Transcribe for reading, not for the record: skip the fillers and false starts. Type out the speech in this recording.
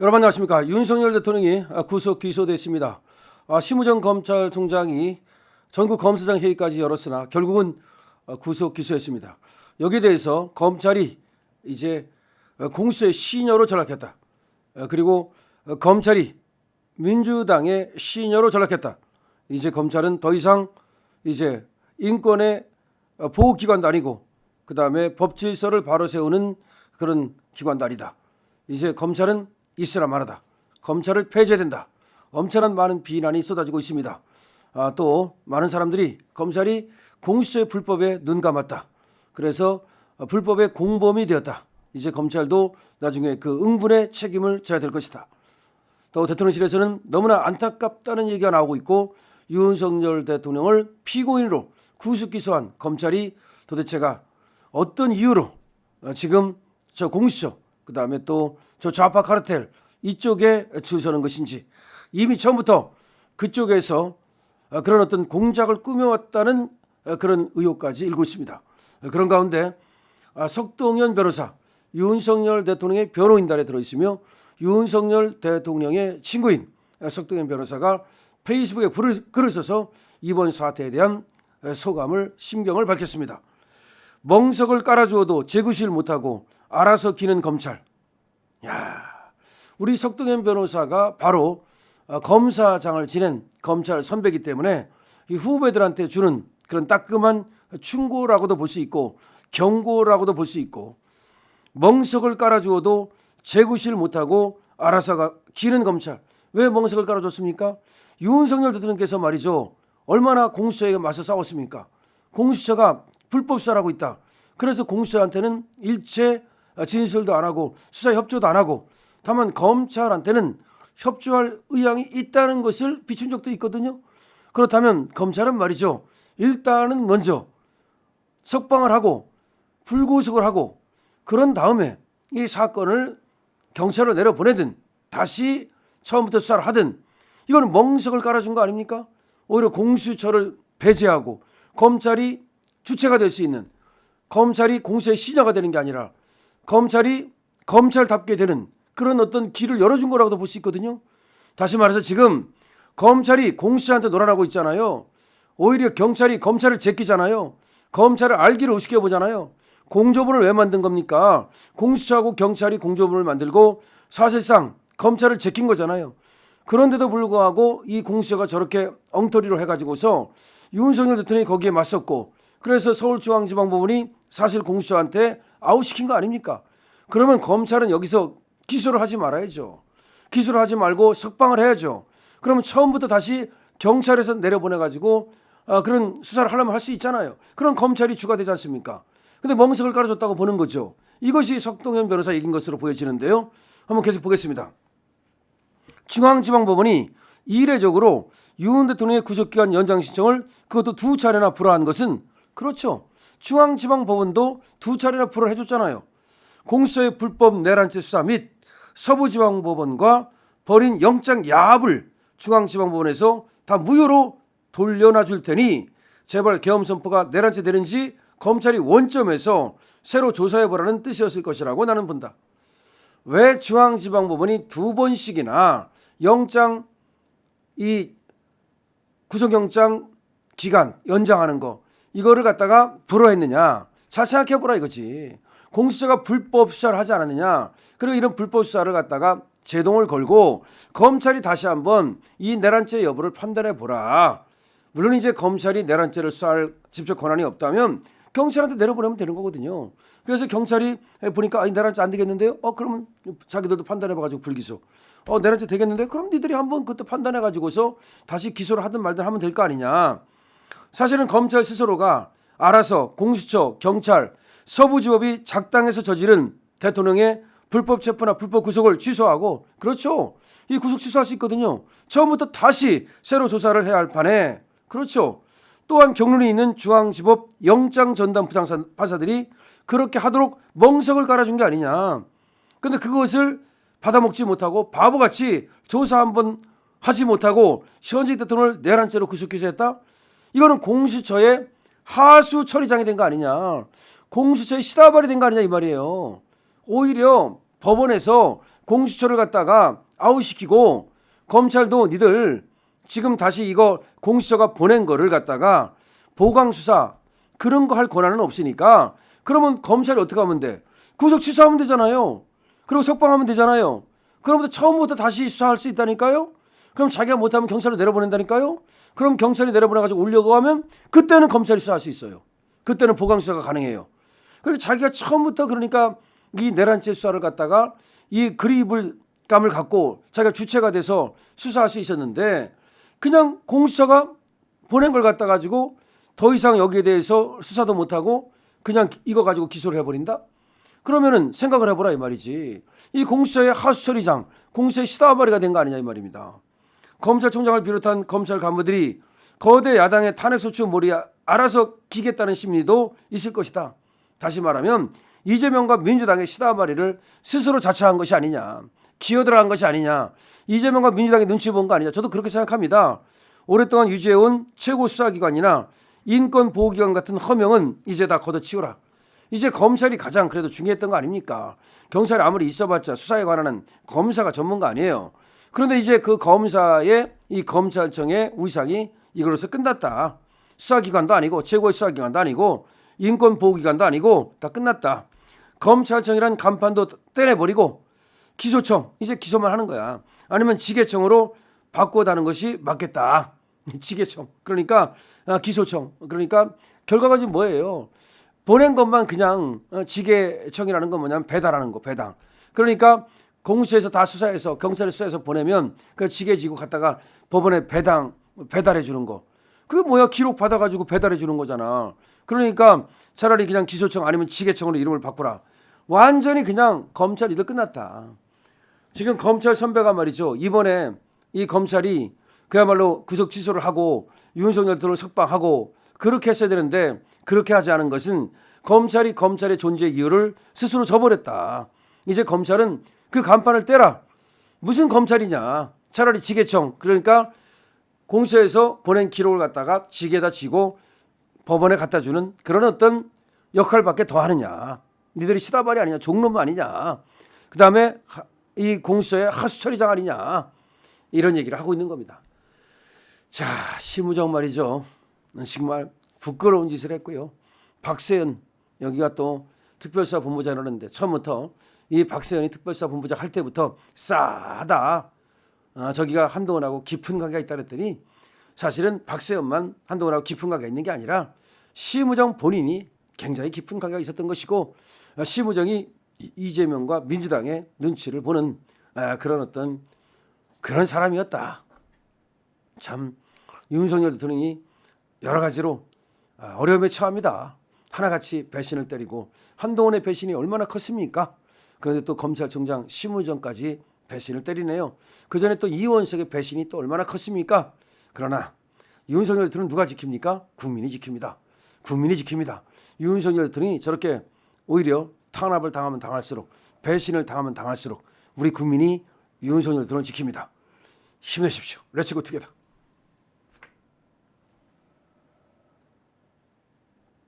여러분 안녕하십니까. 윤석열 대통령이 구속 기소됐습니다. 심우정 검찰총장이 전국 검사장 회의까지 열었으나 결국은 구속 기소했습니다. 여기에 대해서 검찰이 이제 공수처의 시녀로 전락했다. 그리고 검찰이 민주당의 시녀로 전락했다. 이제 검찰은 더 이상 이제 인권의 보호기관도 아니고 그 다음에 법질서를 바로 세우는 그런 기관도 아니다. 이제 검찰은 있으나 마나다. 검찰을 폐지된다. 엄청난 많은 비난이 쏟아지고 있습니다. 또 많은 사람들이 검찰이 공수처의 불법에 눈 감았다. 그래서 불법의 공범이 되었다. 이제 검찰도 나중에 그 응분의 책임을 져야 될 것이다. 또 대통령실에서는 너무나 안타깝다는 얘기가 나오고 있고 윤석열 대통령을 피고인으로 구속 기소한 검찰이 도대체가 어떤 이유로 지금 저 공수처 그다음에 또 저 좌파 카르텔 이쪽에 줄 서는 것인지 이미 처음부터 그쪽에서 그런 어떤 공작을 꾸며왔다는 그런 의혹까지 일고 있습니다. 그런 가운데 석동현 변호사 윤석열 대통령의 변호인단에 들어있으며 윤석열 대통령의 친구인 석동현 변호사가 페이스북에 글을 써서 이번 사태에 대한 소감을 심경을 밝혔습니다. 멍석을 깔아주어도 재구실 못하고 알아서 기는 검찰. 야, 우리 석동현 변호사가 바로 검사장을 지낸 검찰 선배이기 때문에 이 후배들한테 주는 그런 따끔한 충고라고도 볼 수 있고 경고라고도 볼 수 있고 멍석을 깔아주어도 재구실 못하고 알아서 기는 검찰. 왜 멍석을 깔아줬습니까? 윤석열 대통령께서 말이죠. 얼마나 공수처에 맞서 싸웠습니까? 공수처가 불법 수사를 하고 있다. 그래서 공수처한테는 일체 진술도 안 하고 수사 협조도 안 하고 다만 검찰한테는 협조할 의향이 있다는 것을 비춘 적도 있거든요. 그렇다면 검찰은 말이죠. 일단은 먼저 석방을 하고 불구속을 하고 그런 다음에 이 사건을 경찰로 내려보내든 다시 처음부터 수사를 하든 이거는 멍석을 깔아준 거 아닙니까? 오히려 공수처를 배제하고 검찰이 주체가 될 수 있는 검찰이 공수처의 시녀가 되는 게 아니라 검찰이 검찰답게 되는 그런 어떤 길을 열어준 거라고도 볼 수 있거든요. 다시 말해서 지금 검찰이 공수처한테 놀아나고 있잖아요. 오히려 경찰이 검찰을 제끼잖아요. 검찰을 알기를 우습게 보잖아요. 공조부를 왜 만든 겁니까? 공수처하고 경찰이 공조부를 만들고 사실상 검찰을 제낀 거잖아요. 그런데도 불구하고 이 공수처가 저렇게 엉터리로 해가지고서 윤석열 대통령이 거기에 맞섰고 그래서 서울중앙지방법원이 사실 공수처한테 아웃시킨 거 아닙니까? 그러면 검찰은 여기서 기소를 하지 말아야죠. 기소를 하지 말고 석방을 해야죠. 그러면 처음부터 다시 경찰에서 내려보내가지고 그런 수사를 하려면 할 수 있잖아요. 그럼 검찰이 주가 되지 않습니까? 근데 멍석을 깔아줬다고 보는 거죠. 이것이 석동현 변호사 얘기인 것으로 보여지는데요. 한번 계속 보겠습니다. 중앙지방법원이 이례적으로 윤 대통령의 구속기간 연장 신청을 그것도 2차례나 불허한 것은 그렇죠. 중앙지방법원도 2차례나 불허를 해줬잖아요. 공수처의 불법 내란죄 수사 및 서부지방법원과 벌인 영장 야합을 중앙지방법원에서 다 무효로 돌려놔 줄 테니 제발 계엄 선포가 내란죄 되는지 검찰이 원점에서 새로 조사해보라는 뜻이었을 것이라고 나는 본다. 왜 중앙지방법원이 2번씩이나 영장 이 구속영장 기간 연장하는 거 이거를 갖다가 불허했느냐 잘 생각해보라 이거지. 공수처가 불법 수사를 하지 않았느냐. 그리고 이런 불법 수사를 갖다가 제동을 걸고 검찰이 다시 한번 이 내란죄 여부를 판단해 보라. 물론 이제 검찰이 내란죄를 수사할 직접 권한이 없다면 경찰한테 내려보내면 되는 거거든요. 그래서 경찰이 보니까 내란죄 안 되겠는데요. 그러면 자기들도 판단해봐가지고 불기소. 내란죄 되겠는데 그럼 니들이 한번 그때 판단해가지고서 다시 기소를 하든 말든 하면 될 거 아니냐. 사실은 검찰 스스로가 알아서 공수처, 경찰, 서부지법이 작당해서 저지른 대통령의 불법 체포나 불법 구속을 취소하고 그렇죠. 이 구속 취소할 수 있거든요. 처음부터 다시 새로 조사를 해야 할 판에 그렇죠. 또한 경륜이 있는 중앙지법 영장 전담 부장판사들이 그렇게 하도록 멍석을 깔아준 게 아니냐. 근데 그것을 받아먹지 못하고 바보같이 조사 한번 하지 못하고 현직 대통령을 내란죄로 구속 기소했다. 이거는 공수처의 하수 처리장이 된 거 아니냐. 공수처의 시다발이 된 거 아니냐 이 말이에요. 오히려 법원에서 공수처를 갖다가 아웃시키고 검찰도 니들 지금 다시 이거 공수처가 보낸 거를 갖다가 보강수사 그런 거 할 권한은 없으니까 그러면 검찰이 어떻게 하면 돼? 구속 취소하면 되잖아요. 그리고 석방하면 되잖아요. 그러면서 처음부터 다시 수사할 수 있다니까요. 그럼 자기가 못하면 경찰로 내려보낸다니까요. 그럼 경찰이 내려보내가지고 올려고 하면 그때는 검찰이 수사할 수 있어요. 그때는 보강수사가 가능해요. 그리고 자기가 처음부터 그러니까 이 내란죄 수사를 갖다가 이 그리불감을 갖고 자기가 주체가 돼서 수사할 수 있었는데 그냥 공수처가 보낸 걸 갖다 가지고 더 이상 여기에 대해서 수사도 못하고 그냥 이거 가지고 기소를 해버린다? 그러면은 생각을 해보라 이 말이지. 이 공수처의 하수처리장, 공수처의 시다발이가 된 거 아니냐 이 말입니다. 검찰총장을 비롯한 검찰 간부들이 거대 야당의 탄핵소추 몰이에 알아서 기겠다는 심리도 있을 것이다. 다시 말하면 이재명과 민주당의 시다발이를 스스로 자처한 것이 아니냐. 기어들어간 것이 아니냐. 이재명과 민주당의 눈치 본 거 아니냐. 저도 그렇게 생각합니다. 오랫동안 유지해온 최고 수사기관이나 인권보호기관 같은 허명은 이제 다 걷어치우라. 이제 검찰이 가장 그래도 중요했던 거 아닙니까? 경찰이 아무리 있어봤자 수사에 관한 검사가 전문가 아니에요. 그런데 이제 그 검사의 이 검찰청의 위상이 이걸로서 끝났다. 수사기관도 아니고 최고의 수사기관도 아니고 인권보호기관도 아니고 다 끝났다. 검찰청이란 간판도 떼내버리고 기소청 이제 기소만 하는 거야. 아니면 지게청으로 바꿔다는 것이 맞겠다. 지게청 그러니까 기소청 그러니까 결과가 지금 뭐예요? 보낸 것만 그냥 지게청이라는 건 뭐냐면 배달하는 거 배당. 그러니까 공수처에서 다 수사해서 경찰에 수사해서 보내면 그 지게지고 갖다가 법원에 배달해 주는 거. 그게 뭐야? 기록 받아가지고 배달해 주는 거잖아. 그러니까 차라리 그냥 기소청 아니면 지게청으로 이름을 바꾸라. 완전히 그냥 검찰 이들 끝났다. 지금 검찰 선배가 말이죠. 이번에 이 검찰이 그야말로 구속 취소를 하고 윤석열 대통령을 석방하고 그렇게 했어야 되는데 그렇게 하지 않은 것은 검찰이 검찰의 존재 이유를 스스로 저버렸다. 이제 검찰은 그 간판을 떼라. 무슨 검찰이냐. 차라리 지게청 그러니까 공수처에서 보낸 기록을 갖다가 지게에다 지고 법원에 갖다 주는 그런 어떤 역할밖에 더 하느냐. 니들이 시다발이 아니냐. 종놈 아니냐. 그다음에 이 공수처의 하수처리장 아니냐. 이런 얘기를 하고 있는 겁니다. 자, 심우정 말이죠. 정말 부끄러운 짓을 했고요. 박세현 여기가 또 특별수사본부장이라는데 처음부터 이 박세현이 특별수사본부장 할 때부터 싸하다. 저기가 한동훈하고 깊은 관계가 있다 그랬더니 사실은 박세현만 한동훈하고 깊은 관계가 있는 게 아니라 심우정 본인이 굉장히 깊은 관계가 있었던 것이고 심우정이 이재명과 민주당의 눈치를 보는 그런 어떤 그런 사람이었다. 참 윤석열 대통령이 여러 가지로 어려움에 처합니다. 하나같이 배신을 때리고 한동훈의 배신이 얼마나 컸습니까? 그런데 또 검찰총장 심우정까지 배신을 때리네요. 그전에 또 이원석의 배신이 또 얼마나 컸습니까? 그러나 윤석열 대통령은 누가 지킵니까? 국민이 지킵니다. 국민이 지킵니다. 윤석열 대통령이 저렇게 오히려 탄압을 당하면 당할수록 배신을 당하면 당할수록 우리 국민이 윤석열 대통령을 지킵니다. 힘내십시오. 렛츠고 투게더.